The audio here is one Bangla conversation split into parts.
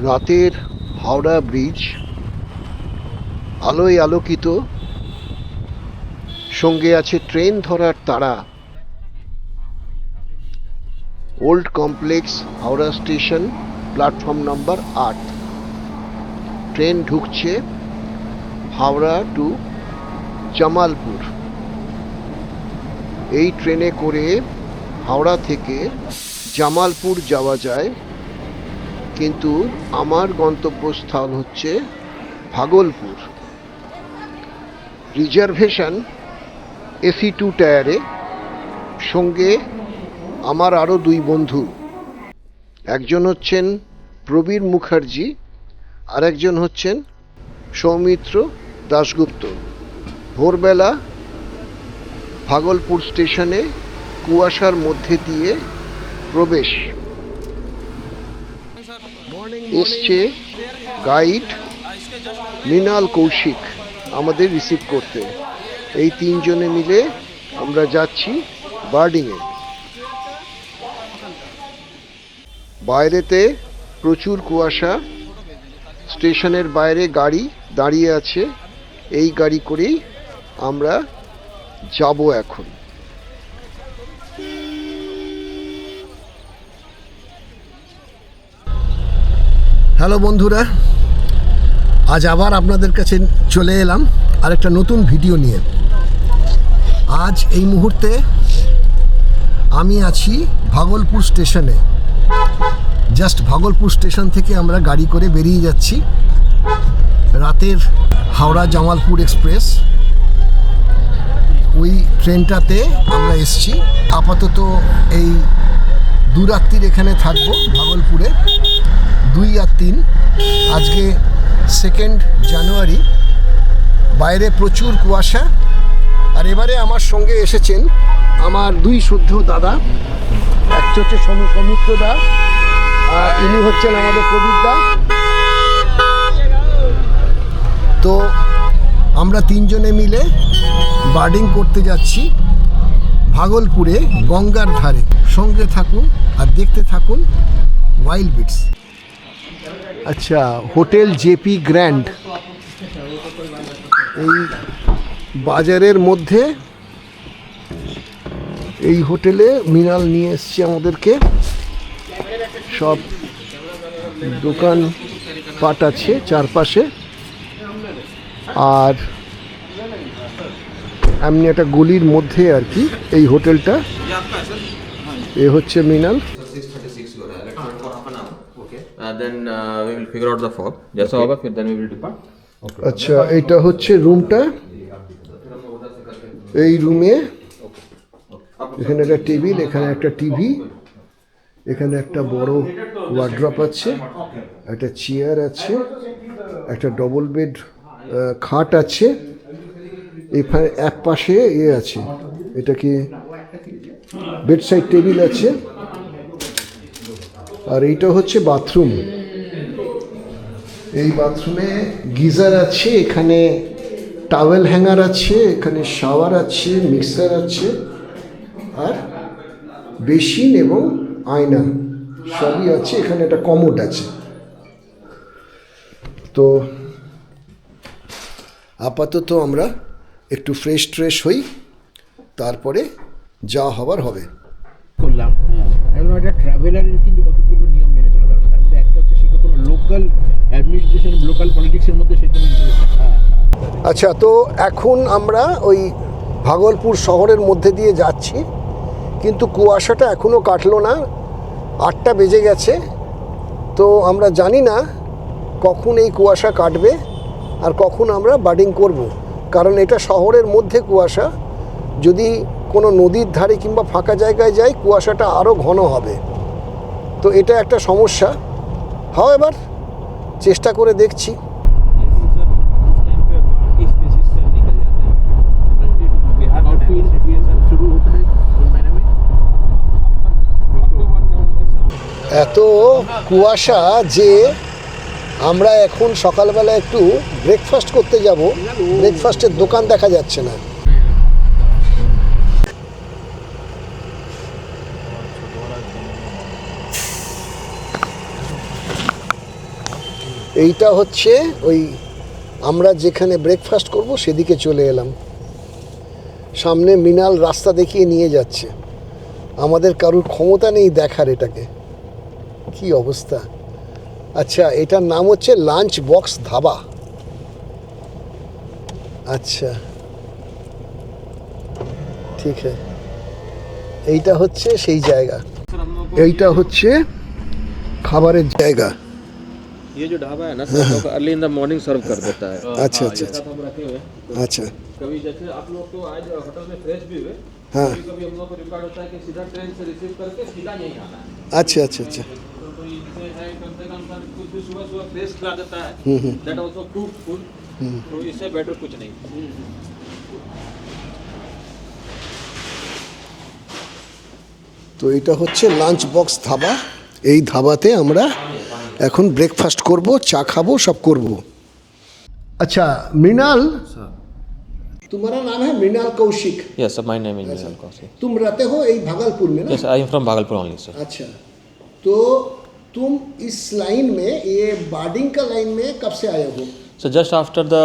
রাতের হাওড়া ব্রিজ আলোয় আলোকিত, সঙ্গে আছে ট্রেন ধরার তাড়া। Old complex Howrah station, platform number 8। Train ঢুকছে হাওড়া টু জামালপুর। এই ট্রেনে করে হাওড়া থেকে জামালপুর যাওয়া যায়, কিন্তু আমার গন্তব্যস্থল হচ্ছে ভাগলপুর। রিজার্ভেশন এসি 2 টায়ারে, সঙ্গে আমার আরও 2 বন্ধু। একজন হচ্ছেন প্রবীর মুখার্জি, আর একজন হচ্ছেন সৌমিত্র দাশগুপ্ত। ভোরবেলা ভাগলপুর স্টেশনে কুয়াশার মধ্যে দিয়ে প্রবেশ। এসছে গাইড মৃণাল কৌশিক আমাদের রিসিভ করতে। এই 3 জনে মিলে আমরা যাচ্ছি বার্ডিংয়ে। বাইরেতে প্রচুর কুয়াশা, স্টেশনের বাইরে গাড়ি দাঁড়িয়ে আছে। এই গাড়ি করেই আমরা যাব এখন। হ্যালো বন্ধুরা, আজ আবার আপনাদের কাছে চলে এলাম আরেকটা নতুন ভিডিও নিয়ে। আজ এই মুহূর্তে আমি আছি ভাগলপুর স্টেশনে। জাস্ট ভাগলপুর স্টেশন থেকে আমরা গাড়ি করে বেরিয়ে যাচ্ছি রাতের হাওড়া জামালপুর এক্সপ্রেস। ওই ট্রেনটাতে আমরা এসছি। আপাতত এই 2 রাত্রির এখানে থাকবো ভাগলপুরে, 2 আর 3। আজকে 2 জানুয়ারি, বাইরে প্রচুর কুয়াশা। আর এবারে আমার সঙ্গে এসেছেন আমার 2 শুদ্ধ দাদা। একটা হচ্ছে সৌমিত্র দা, আর ইনি হচ্ছেন আমাদের প্রবীর দা। তো আমরা 3 জনে মিলে বার্ডিং করতে যাচ্ছি ভাগলপুরে, গঙ্গার ধারে। সঙ্গে থাকুন আর দেখতে থাকুন ওয়াইল্ড বিটস। আচ্ছা, হোটেল জেপি গ্র্যান্ড এই বাজারের মধ্যে, এই হোটেলে মৃণাল নিয়ে এসছে আমাদেরকে। সব দোকান পাট আছে চারপাশে, আর এমনি একটা গলির মধ্যে আর কি এই হোটেলটা। এ হচ্ছে মৃণাল। আচ্ছা, এটা হচ্ছে রুমটা। এই রুমে এখানে একটা টেবিল, এখানে একটা টিভি, এখানে একটা বড় ওয়ার্ড্রপ আছে, একটা চেয়ার আছে, একটা ডবল বেড খাট আছে। এখানে এক পাশে আছে, এটা কি বেডসাইড টেবিল আছে। আর এইটা হচ্ছে বাথরুম। এই বাথরুমে গিজার আছে, এখানে টাওয়েল হ্যাঙ্গার আছে, এখানে শাওয়ার আছে, মিক্সার আছে, আর বেসিন এবং আয়না সবই আছে। এখানে একটা কমোড আছে। তো আপাতত আমরা একটু ফ্রেশ হই, তারপরে যা হবার হবে। করলাম এখন একটা ট্রাভেলারের কিন্তু কতগুলো নিয়ম মেনে চলা দরকার। তার মধ্যে একটা হচ্ছে সেটা কোনো লোকাল অ্যাডমিনিস্ট্রেশন, লোকাল পলিটিক্সের মধ্যে সেটা। আচ্ছা, তো এখন আমরা ওই ভাগলপুর শহরের মধ্যে দিয়ে যাচ্ছি, কিন্তু কুয়াশাটা এখনও কাটলো না। 8টা বেজে গেছে। তো আমরা জানি না কখন এই কুয়াশা কাটবে আর কখন আমরা বার্ডিং করব, কারণ এটা শহরের মধ্যে কুয়াশা। যদি কোনো নদীর ধারে কিংবা ফাঁকা জায়গায় যাই, কুয়াশাটা আরও ঘন হবে। তো এটা একটা সমস্যা। এবার চেষ্টা করে দেখছি। এত কুয়াশা যে আমরা এখন সকালবেলা একটু ব্রেকফাস্ট করতে যাব, ব্রেকফাস্টের দোকান দেখা যাচ্ছে না। এইটা হচ্ছে ওই আমরা যেখানে ব্রেকফাস্ট করব সেদিকে চলে এলাম। সামনে মৃণাল রাস্তা দেখিয়ে নিয়ে যাচ্ছে, আমাদের কারুর ক্ষমতা নেই দেখার এটাকে কি অবস্থা। আচ্ছা, এটার নাম হচ্ছে লাঞ্চ বক্স ধাবা। আচ্ছা ঠিক আছে, এইটা হচ্ছে সেই জায়গা, এইটা হচ্ছে খাবারের জায়গা। ये जो ढाबा है ना सर, लोग अर्ली इन द मॉर्निंग सर्व कर देता है। अच्छा अच्छा साथ हम रखे हुए हैं। अच्छा कभी जैसे आप लोग तो आज होटल में फ्रेश भी हुए, हाँ। कभी कभी हम लोग को रिकॉर्ड होता है कि सीधा ट्रेन से रिसीव करके सीधा यहीं आना है। अच्छा अच्छा अच्छा तो इससे है कम से कम सर कुछ भी सुबह सुबह फ्रेश खिला देता है, दैट ऑल्सो कुक फूड, तो इससे बेटर कुछ नहीं। তো এটা হচ্ছে লাঞ্চ বক্স ধাবা। এই ধাবাতে আমরা এখন ব্রেকফাস্ট করব, চা খাবো, सब করব। अच्छा मृणाल, तुम्हारा नाम है Mrinal Kaushik? Yes sir, my name is Mihal Kaushik. तुम रहते हो यही भागलपुर में ना? Yes, I am from Bhagalpur only sir. अच्छा, तो तुम इस लाइन में, ये बार्डिंग का लाइन में कब से आए हो? सर जस्ट आफ्टर द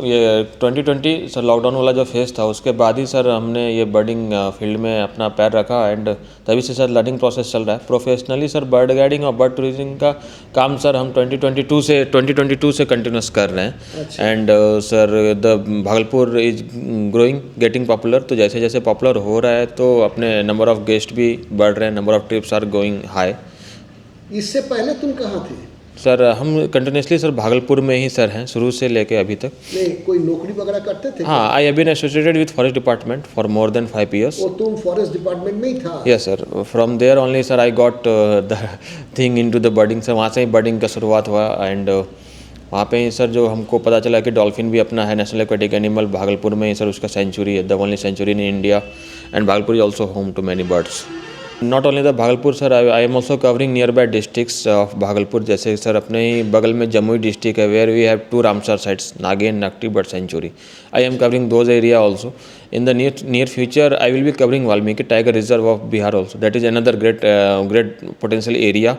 ये 2020 सर लॉकडाउन वाला जो फेज था उसके बाद ही सर हमने ये बर्डिंग फील्ड में अपना पैर रखा, एंड तभी से सर लर्निंग प्रोसेस चल रहा है। प्रोफेशनली सर बर्ड गाइडिंग और बर्ड टूरिज्म का काम सर हम 2022 से कंटिन्यूस कर रहे हैं। And sir the Bhagalpur is growing, getting popular. तो जैसे जैसे पॉपुलर हो रहा है तो अपने नंबर ऑफ गेस्ट भी बढ़ रहे हैं, number of trips are going high. इससे पहले तुम कहाँ थे? सर हम कंटिन्यूसली सर भागलपुर में ही सर हैं शुरू से लेके अभी तक। नहीं, कोई नौकरी वगैरह करते थे? हाँ, I have been associated with forest department for more than 5 years। और तुम फॉरेस्ट डिपार्टमेंट में ही था? Yes sir, from there only sir I got the thing into the birding. Sir वहाँ से ही बर्डिंग का शुरुआत हुआ, एंड वहाँ पे ही सर जो हमको पता चला कि डॉल्फिन भी अपना है नेशनल एक्वेटिक एनिमल, भागलपुर में ही सर उसका सेंचुरी है, the only sanctuary in India, and Bhagalpur is also home to many birds. Not only the Bhagalpur sir, I am also covering nearby districts of Bhagalpur. जैसे सर अपने ही बगल में जमुई डिस्ट्रिक्ट है, where we have 2 Ramsar sites, नागेन Nakti bird sanctuary. I am covering those area also. In the near future, I will be covering Valmiki Tiger Reserve of Bihar also. That is another great potential area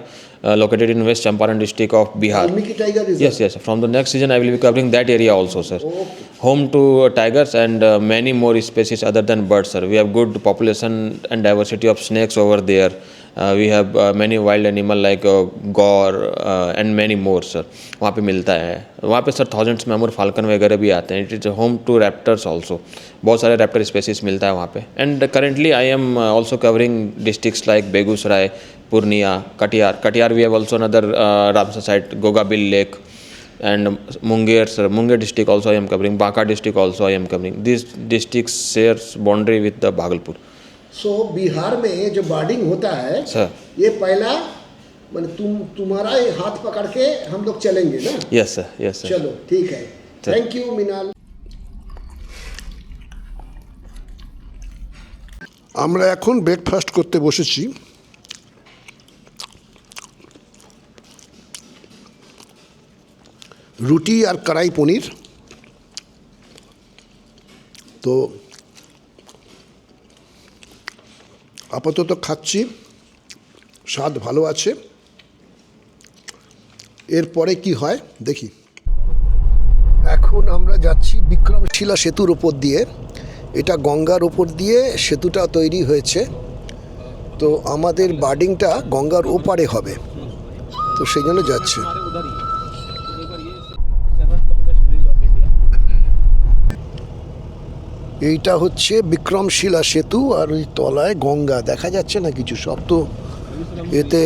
located in West Champaran district of Bihar. Valmiki tiger reserve? Yes, yes. From the next season, I will be covering that area also, sir. Okay. Home to tigers and many more species other than birds, sir. We have good population and diversity of snakes over there. We have many wild animal like gaur and many more, sir. वहाँ पे मिलता है, वहाँ पे सर थाउजेंड्स में अमूर फाल्कन वगैरह भी आते हैं। It is home to raptors also, बहुत सारे रैप्टर स्पेसीज मिलता है वहाँ पे। And currently I am also covering districts like Begusarai, Purnia, Katihar we have also another Ramsar site, Gogabil lake, and Munger, sir, Munger district also I am covering, Banka district also I am covering. These districts shares boundary with the Bhagalpur. सो बिहार में जो बर्डिंग होता है Sir, ये पहला मतलब तुम्हारा ये हाथ पकड़ के हम लोग चलेंगे ना? yes sir, yes sir. चलो ठीक है, Sir. Thank you Mrinal. আমরা এখন ব্রেকফাস্ট করতে বসেছি। রুটি আর কড়াই পনির। তো আপাতত খাচ্ছি, স্বাদ ভালো আছে, এরপরে কি হয় দেখি। এখন আমরা যাচ্ছি বিক্রমশিলা সেতুর ওপর দিয়ে। এটা গঙ্গার ওপর দিয়ে সেতুটা তৈরি হয়েছে, তো আমাদের বার্ডিংটা গঙ্গার ওপারে হবে, তো সেই জন্য যাচ্ছে। এইটা হচ্ছে বিক্রমশিলা সেতু, আর ওই তলায় গঙ্গা দেখা যাচ্ছে না কিছু, সব তো এতে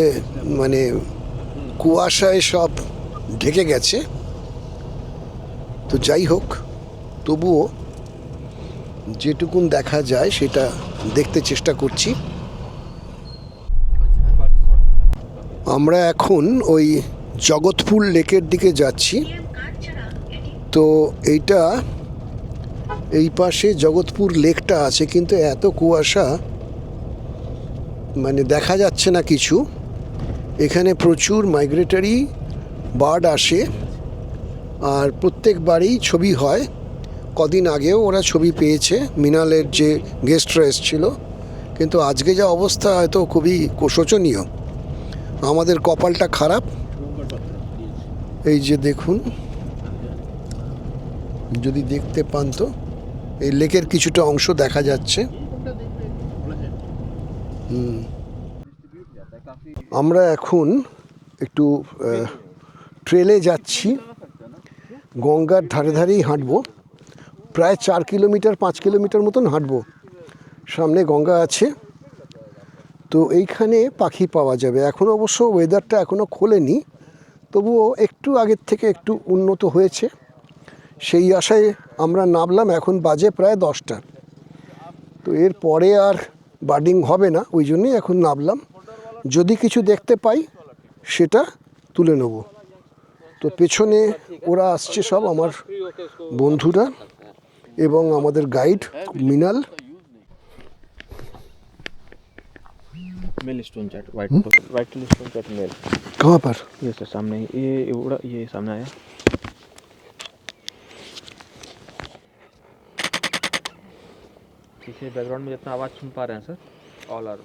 মানে কুয়াশায় সব ঢেকে গেছে। তো যাই হোক, তবুও যেটুকুন দেখা যায় সেটা দেখতে চেষ্টা করছি। আমরা এখন ওই জগৎপুর লেকের দিকে যাচ্ছি। তো এইটা এই পাশে জগৎপুর লেকটা আছে, কিন্তু এত কুয়াশা মানে দেখা যাচ্ছে না কিছু। এখানে প্রচুর মাইগ্রেটরি বার্ড আসে, আর প্রত্যেকবারই ছবি হয়। কদিন আগেও ওরা ছবি পেয়েছে, মৃণালের যে গেস্টরা এসেছিল, কিন্তু আজকে যা অবস্থা হয়তো খুবই শোচনীয়। আমাদের কপালটা খারাপ, এই যে দেখুন, যদি দেখতে পান তো এই লেকের কিছুটা অংশ দেখা যাচ্ছে। আমরা এখন একটু ট্রেলে যাচ্ছি, গঙ্গার ধারে ধারেই হাঁটবো, প্রায় 4 কিলোমিটার 5 কিলোমিটার মতন হাঁটবো। সামনে গঙ্গা আছে, তো এইখানে পাখি পাওয়া যাবে। এখন অবশ্য ওয়েদারটা এখনও খোলেনি, তবুও একটু আগের থেকে একটু উন্নত হয়েছে, সেই আশায় আমরা নামলাম। এখন বাজে প্রায় 10টা, তো এর পরে আর বার্ডিং হবে না, ওই জন্যই এখন নামলাম। যদি কিছু দেখতে পাই সেটা তুলে নেব। তো পেছনে ওরা আসছে সব আমার বন্ধুরা এবং আমাদের guide Minal. Male stonechat white stonechat male. कहाँ पर? ये सर सामने, ये उड़ा, ये सामने आया। पीछे बैकग्राउंड में जितना आवाज़ सुन पा रहे हैं सर, ऑल आर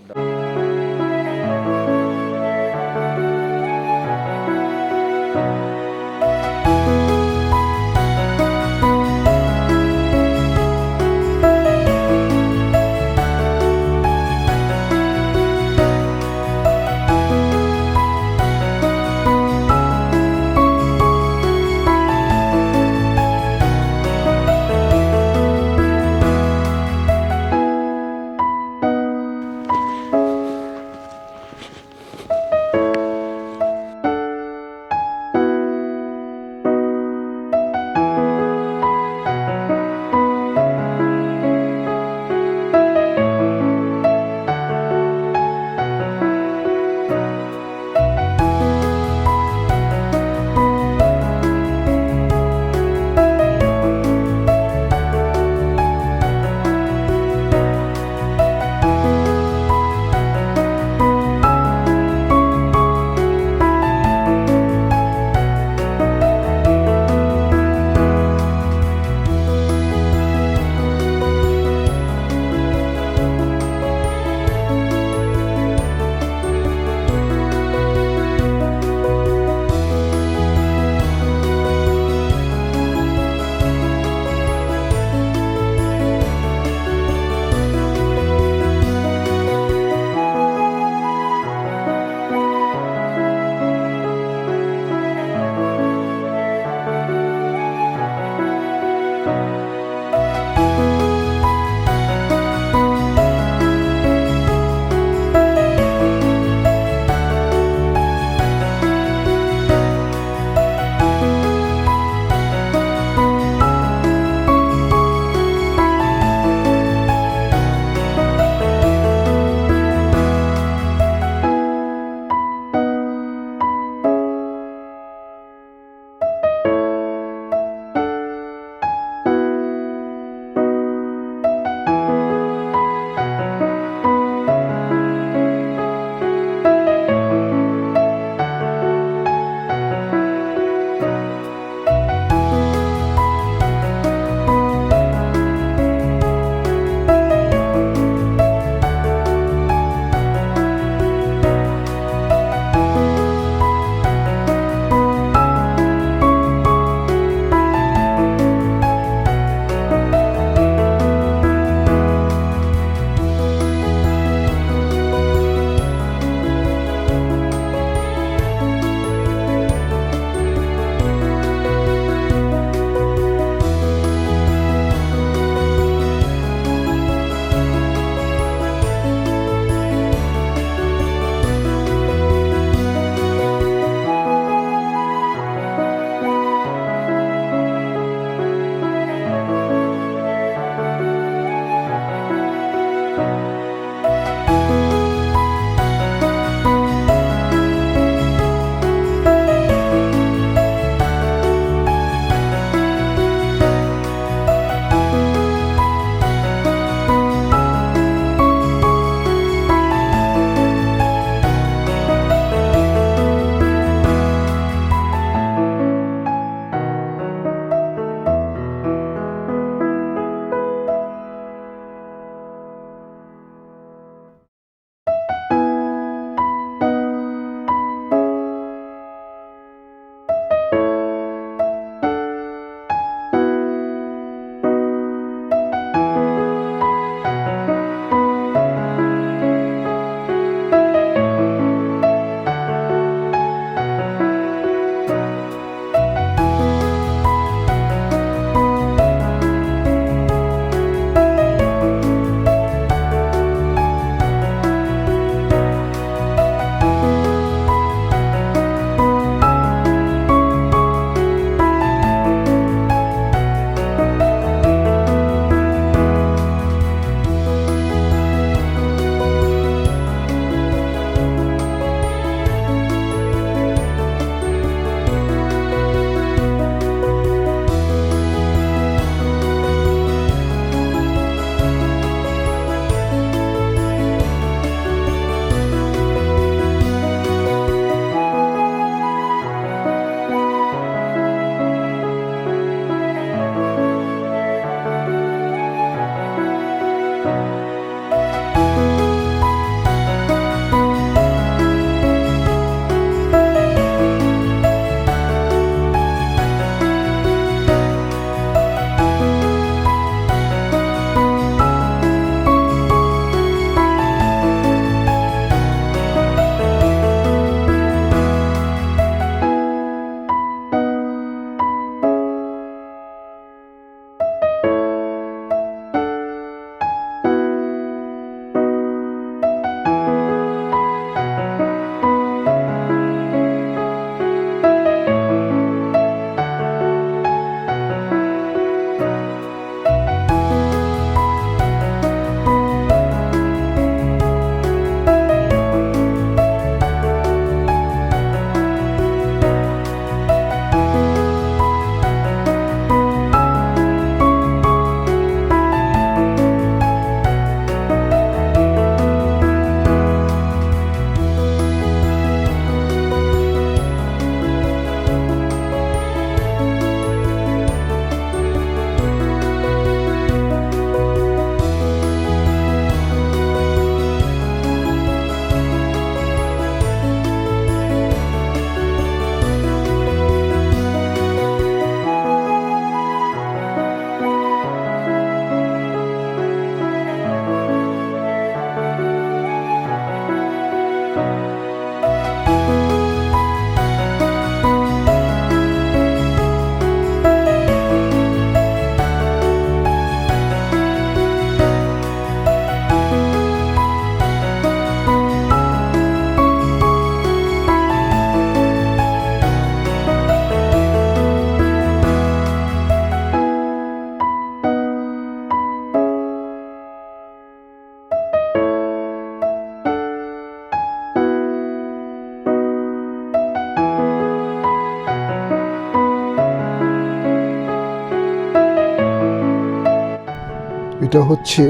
এটা হচ্ছে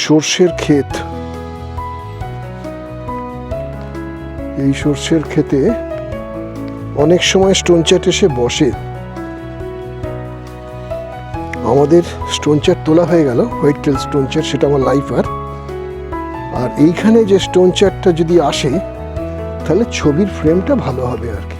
সর্ষের ক্ষেত। এই সর্ষের ক্ষেতে অনেক সময় স্টোন চ্যাট এসে বসে। আমাদের স্টোন চ্যাট তোলা হয়ে গেল, হোয়াইট টেল স্টোন চ্যাট, সেটা আমার লাইফার। আর এইখানে যে স্টোন চ্যাটটা যদি আসে তাহলে ছবির ফ্রেমটা ভালো হবে আর কি।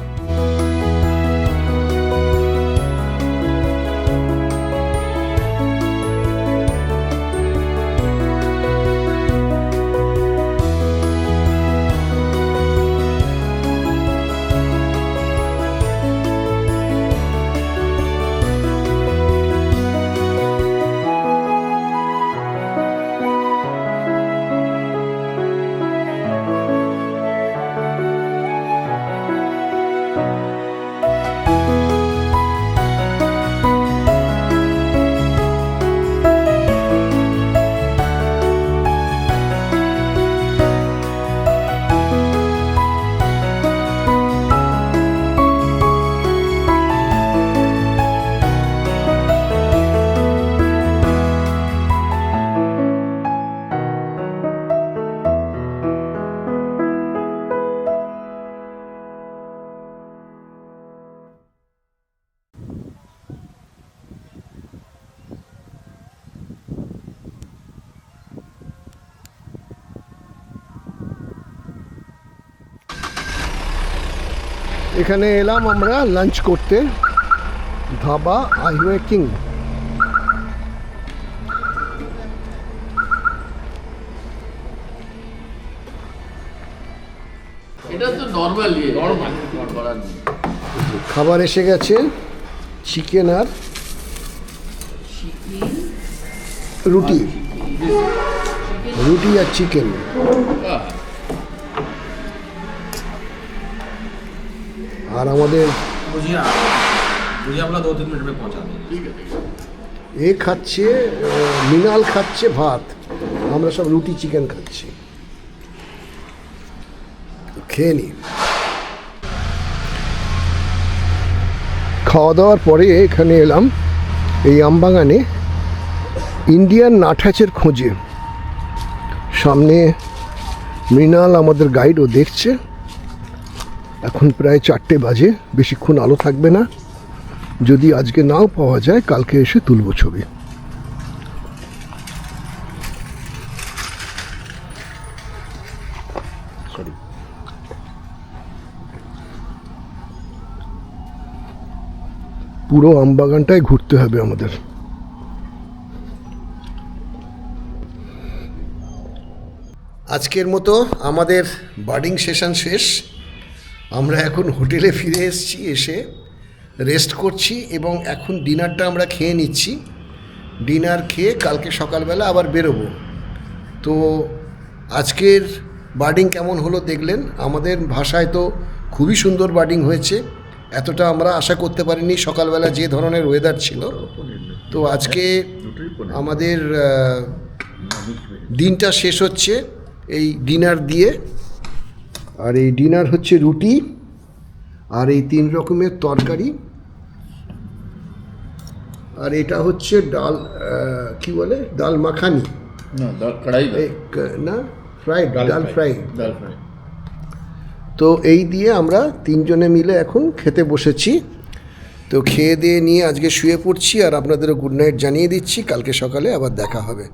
এখানে এলাম আমরা লাঞ্চ করতে, ধাবা হাইওয়ে কিং। এটা তো নর্মাল খাবার এসে গেছে, চিকেন আর রুটি, রুটি আর চিকেন। আর আমাদের मुझे अपना 2-3 मिनट में पहुंचा दें। এ খাচ্ছে, মৃণাল খাচ্ছে ভাত, আমরা সব রুটি চিকেন খাচ্ছি। খেয়ে নি। খাওয়া দাওয়ার পরে এখানে এলাম এই আমবাগানে ইন্ডিয়ান নাটহাচের খোঁজে। সামনে মৃণাল আমাদের গাইড, ও দেখছে। এখন প্রায় 4টে বাজে, বেশিক্ষণ আলো থাকবে না। যদি আজকে নাও পাওয়া যায় কালকে এসে তুলব ছবি। পুরো আমবাগানটাই ঘুরতে হবে আমাদের। আজকের মতো আমাদের বার্ডিং সেশন শেষ। আমরা এখন হোটেলে ফিরে এসেছি, এসে রেস্ট করছি এবং এখন ডিনারটা আমরা খেয়ে নিচ্ছি। ডিনার খেয়ে কালকে সকালবেলা আবার বেরোবো। তো আজকের বার্ডিং কেমন হলো দেখলেন। আমাদের ভাষায় তো খুবই সুন্দর বার্ডিং হয়েছে, এতটা আমরা আশা করতে পারিনি সকালবেলা যে ধরনের ওয়েদার ছিল। তো আজকে আমাদের দিনটা শেষ হচ্ছে এই ডিনার দিয়ে। আর এই ডিনার হচ্ছে রুটি আর এই 3 রকমের তরকারি, আর এটা হচ্ছে ডাল, কি বলে, ডাল মাখানি না, কড়াই না, ফ্রাইড ডাল ফ্রাই। ডাল ফ্রাই। তো এই দিয়ে আমরা 3 জনে মিলে এখন খেতে বসেছি। তো খেয়ে দিয়ে নিয়ে আজকে শুয়ে পড়ছি, আর আপনাদেরও গুড নাইট জানিয়ে দিচ্ছি। কালকে সকালে আবার দেখা হবে।